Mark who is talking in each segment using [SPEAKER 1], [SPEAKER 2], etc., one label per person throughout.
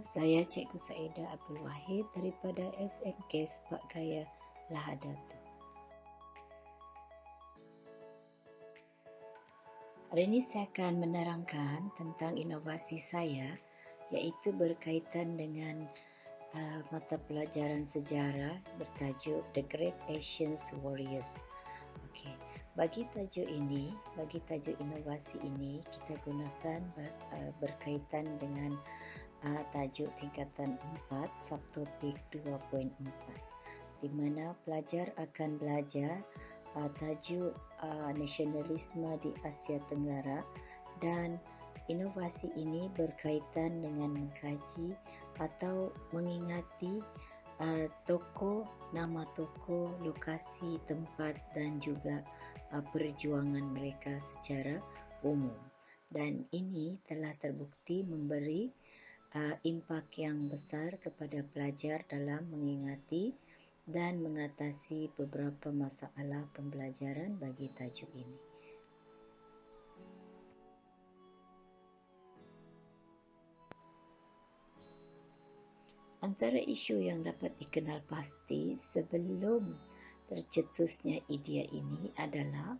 [SPEAKER 1] Saya Cikgu Saedah Abdul Wahid daripada SMK Sepak Gaya Lahadatu. Hari ini saya akan menerangkan tentang inovasi saya, iaitu berkaitan dengan mata pelajaran sejarah bertajuk The Great Asian Warriors. Okey, bagi tajuk inovasi ini, kita gunakan berkaitan dengan tajuk tingkatan 4 subtopik 2.4, di mana pelajar akan belajar tajuk nasionalisme di Asia Tenggara, dan inovasi ini berkaitan dengan mengkaji atau mengingati tokoh, nama tokoh, lokasi, tempat dan juga perjuangan mereka secara umum. Dan ini telah terbukti memberi impak yang besar kepada pelajar dalam mengingati dan mengatasi beberapa masalah pembelajaran bagi tajuk ini. Antara isu yang dapat dikenal pasti sebelum tercetusnya idea ini adalah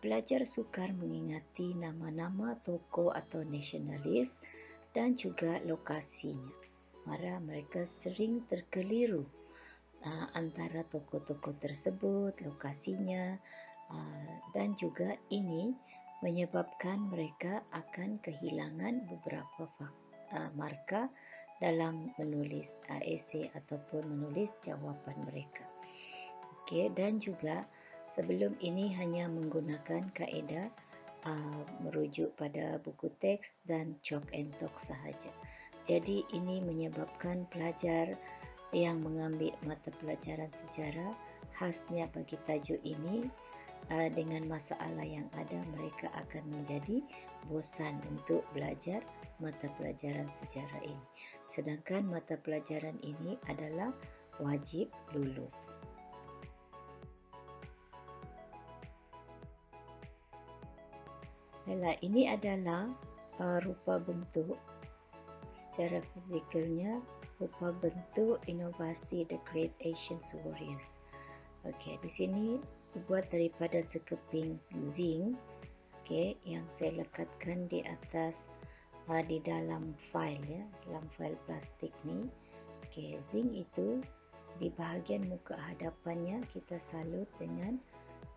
[SPEAKER 1] pelajar sukar mengingati nama-nama tokoh atau nasionalis dan juga lokasinya. Mara mereka sering terkeliru antara tokoh-tokoh tersebut, lokasinya, dan juga ini menyebabkan mereka akan kehilangan beberapa markah dalam menulis esei ataupun menulis jawapan mereka. Okey, dan juga sebelum ini hanya menggunakan kaedah merujuk pada buku teks dan chalk and talk sahaja. Jadi ini menyebabkan pelajar yang mengambil mata pelajaran sejarah, khasnya bagi tajuk ini, dengan masalah yang ada, mereka akan menjadi bosan untuk belajar mata pelajaran sejarah ini. Sedangkan mata pelajaran ini adalah wajib lulus. Baiklah, ini adalah rupa bentuk secara fizikalnya, rupa bentuk inovasi The Great Asian Warriors. Okey, di sini dibuat daripada sekeping zinc, okey, yang saya lekatkan di atas di dalam fail, ya, dalam fail plastik ni. Okey, zinc itu di bahagian muka hadapannya kita salut dengan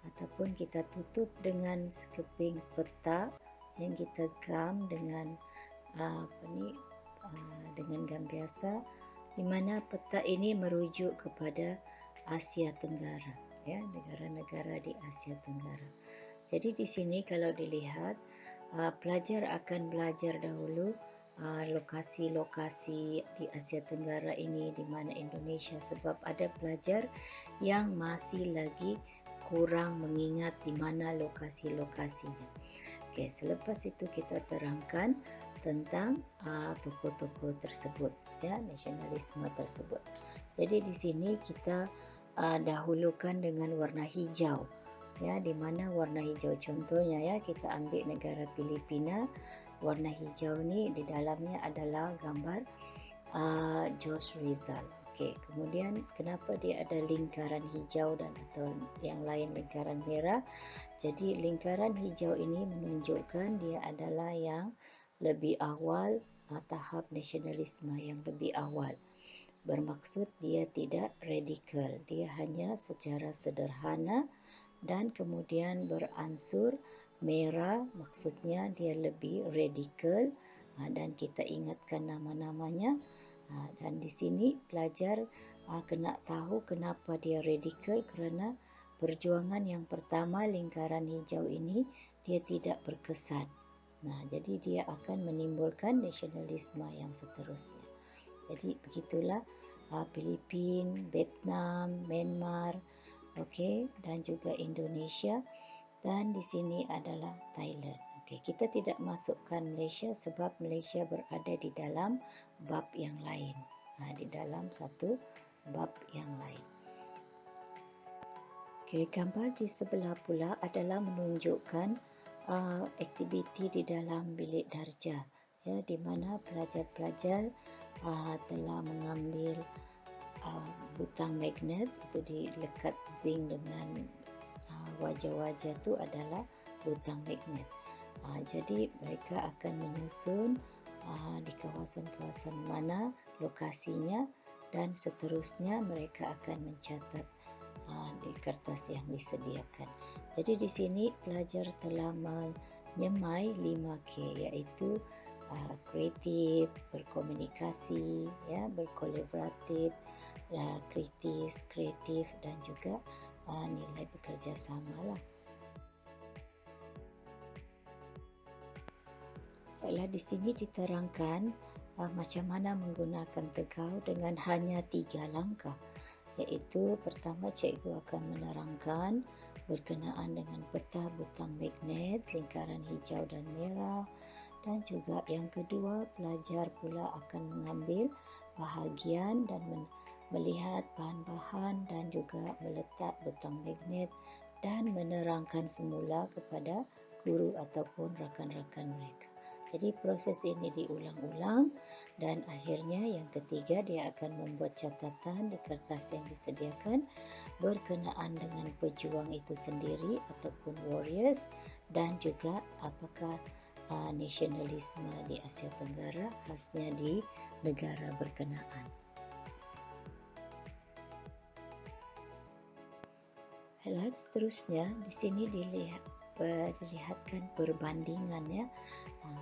[SPEAKER 1] ataupun kita tutup dengan sekeping peta yang kita gam dengan dengan gam biasa, di mana peta ini merujuk kepada Asia Tenggara, ya, negara-negara di Asia Tenggara. Jadi di sini kalau dilihat, pelajar akan belajar dahulu lokasi-lokasi di Asia Tenggara ini, di mana Indonesia, sebab ada pelajar yang masih lagi kurang mengingat di mana lokasi-lokasinya. Okey, selepas itu kita terangkan tentang tokoh-tokoh tersebut, ya, nasionalisme tersebut. Jadi di sini kita dahulukan dengan warna hijau, ya, di mana warna hijau contohnya, ya, kita ambil negara Filipina. Warna hijau ni di dalamnya adalah gambar George Rizal. Okey, kemudian kenapa dia ada lingkaran hijau dan atau yang lain lingkaran merah? Jadi lingkaran hijau ini menunjukkan dia adalah yang lebih awal, tahap nasionalisme yang lebih awal. Bermaksud dia tidak radikal, dia hanya secara sederhana dan kemudian beransur merah, maksudnya dia lebih radikal, dan kita ingatkan nama-namanya. Dan di sini pelajar kena tahu kenapa dia radikal, kerana perjuangan yang pertama lingkaran hijau ini dia tidak berkesan. Jadi dia akan menimbulkan nasionalisme yang seterusnya. Jadi begitulah Filipina, Vietnam, Myanmar, okey, dan juga Indonesia, dan di sini adalah Thailand. Okey, kita tidak masukkan Malaysia sebab Malaysia berada di dalam bab yang lain. Di dalam satu bab yang lain. Okey, gambar di sebelah pula adalah menunjukkan aktiviti di dalam bilik darjah, ya, di mana pelajar-pelajar telah mengambil butang magnet itu dilekat zinc dengan wajah-wajah tu adalah butang magnet. Jadi mereka akan menyusun di kawasan-kawasan mana lokasinya dan seterusnya mereka akan mencatat di kertas yang disediakan. Jadi di sini pelajar telah menyemai 5K iaitu kreatif, berkomunikasi, ya, berkolaboratif, kritis, kreatif dan juga nilai bekerjasama lah. Baiklah, di sini diterangkan macam mana menggunakan tegau dengan hanya 3 langkah. Iaitu pertama, cikgu akan menerangkan berkenaan dengan peta butang magnet, lingkaran hijau dan merah, dan juga yang kedua, pelajar pula akan mengambil bahagian dan melihat bahan-bahan dan juga meletak butang magnet dan menerangkan semula kepada guru ataupun rakan-rakan mereka. Jadi proses ini diulang-ulang dan akhirnya yang ketiga dia akan membuat catatan di kertas yang disediakan berkenaan dengan pejuang itu sendiri ataupun warriors dan juga apakah nasionalisme di Asia Tenggara khasnya di negara berkenaan. Seterusnya di sini dilihatkan perbandingannya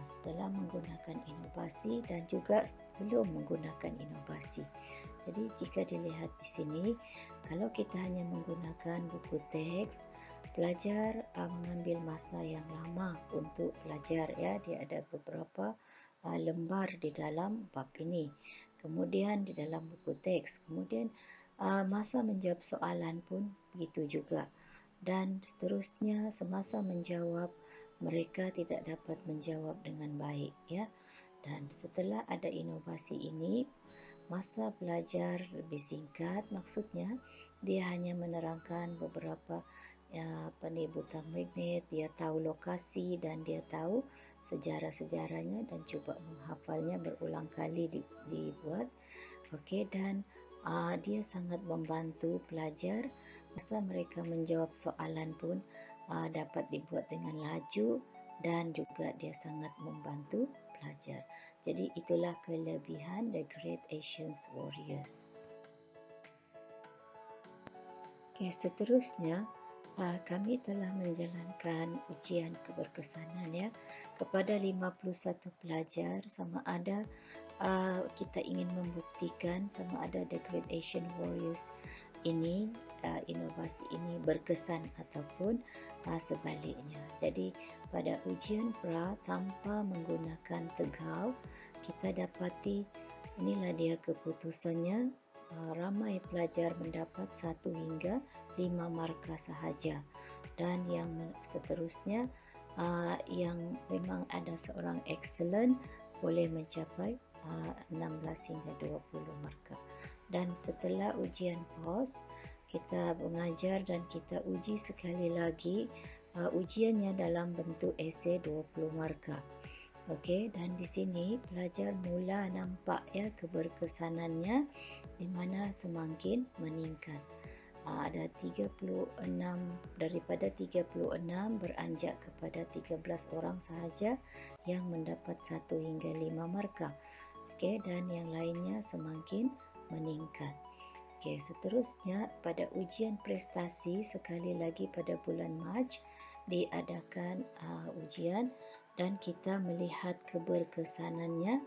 [SPEAKER 1] setelah menggunakan inovasi dan juga belum menggunakan inovasi. Jadi jika dilihat di sini, kalau kita hanya menggunakan buku teks, pelajar mengambil masa yang lama untuk belajar, ya. Dia ada beberapa lembar di dalam bab ini. Kemudian di dalam buku teks, kemudian masa menjawab soalan pun begitu juga. Dan seterusnya semasa menjawab mereka tidak dapat menjawab dengan baik, ya. Dan setelah ada inovasi ini, masa belajar lebih singkat, maksudnya dia hanya menerangkan beberapa butang magnet, dia tahu lokasi dan dia tahu sejarah-sejarahnya dan cuba menghafalnya berulang kali dibuat. Okey, dan dia sangat membantu pelajar masa mereka menjawab soalan pun dapat dibuat dengan laju dan juga dia sangat membantu pelajar. Jadi itulah kelebihan The Great Asian Warriors. Okay, seterusnya kami telah menjalankan ujian keberkesanan, ya, kepada 51 pelajar sama ada kita ingin membuktikan sama ada The Great Asian Warriors ini inovasi ini berkesan ataupun sebaliknya. Jadi pada ujian pra tanpa menggunakan tegau, kita dapati inilah dia keputusannya. Ramai pelajar mendapat 1 hingga 5 markah sahaja dan yang seterusnya yang memang ada seorang excellent boleh mencapai 16 hingga 20 markah. Dan setelah ujian pos, kita mengajar dan kita uji sekali lagi ujiannya dalam bentuk esei 20 markah. Okey, dan di sini pelajar mula nampak, ya, keberkesanannya di mana semakin meningkat. Ada 36 daripada 36 beranjak kepada 13 orang sahaja yang mendapat 1 hingga 5 markah. Okey, dan yang lainnya semakin meningkat. Okey, seterusnya pada ujian prestasi sekali lagi pada bulan Mac diadakan ujian dan kita melihat keberkesanannya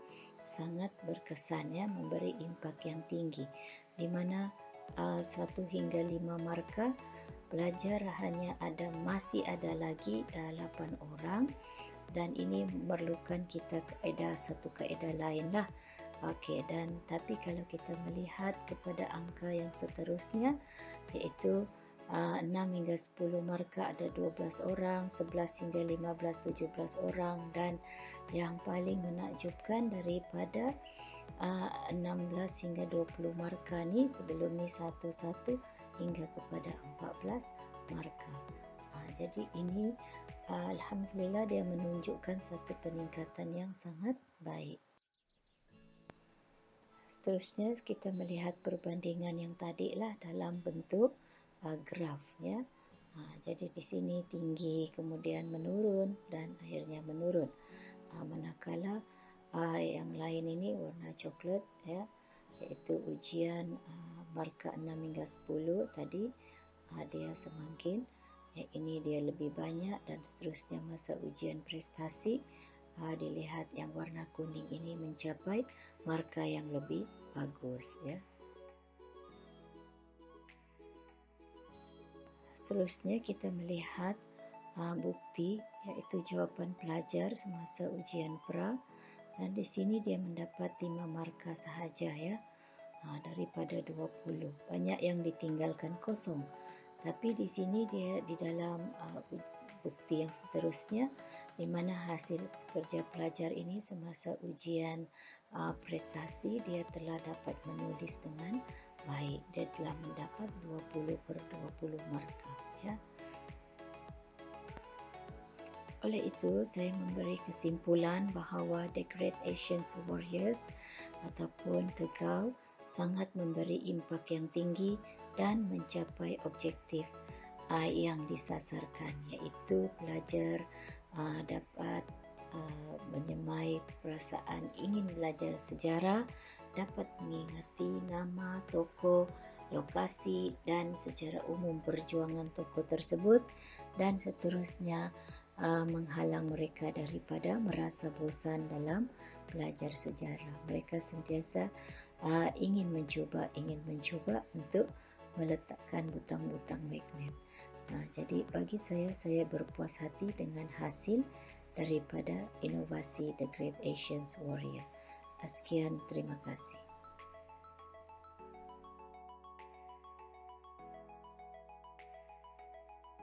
[SPEAKER 1] sangat berkesan, ya, memberi impak yang tinggi di mana 1 hingga 5 markah pelajar masih ada lagi 8 orang dan ini memerlukan kita satu kaedah lain lah. Okey, dan tapi kalau kita melihat kepada angka yang seterusnya iaitu 6 hingga 10 markah ada 12 orang, 11 hingga 15 17 orang dan yang paling menakjubkan daripada 16 hingga 20 markah ni sebelum ni 1 hingga kepada 14 markah. Jadi ini alhamdulillah dia menunjukkan satu peningkatan yang sangat baik. Seterusnya kita melihat perbandingan yang tadi lah dalam bentuk graf ya. Jadi di sini tinggi kemudian menurun dan akhirnya menurun. Manakala yang lain ini warna coklat ya, iaitu ujian markah 6 hingga 10 tadi, dia semakin ini dia lebih banyak, dan seterusnya masa ujian prestasi dilihat yang warna kuning ini mencapai markah yang lebih bagus ya. Seterusnya kita melihat bukti, iaitu jawapan pelajar semasa ujian pra, dan di sini dia mendapat 5 markah sahaja ya, daripada 20. Banyak yang ditinggalkan kosong. Tapi di sini dia di dalam bukti yang seterusnya, di mana hasil kerja pelajar ini semasa ujian prestasi dia telah dapat menulis dengan baik. Dia telah mendapat 20/20 markah ya. Oleh itu, saya memberi kesimpulan bahawa The Great Asian Warriors ataupun Tegau sangat memberi impak yang tinggi dan mencapai objektif yang disasarkan, iaitu pelajar dapat menyemai perasaan ingin belajar sejarah, dapat mengingati nama tokoh, lokasi dan secara umum perjuangan tokoh tersebut, dan seterusnya menghalang mereka daripada merasa bosan dalam belajar sejarah. Mereka sentiasa ingin mencuba untuk meletakkan butang-butang magnet. Jadi bagi saya berpuas hati dengan hasil daripada inovasi The Great Asian Warrior. Sekian, terima kasih.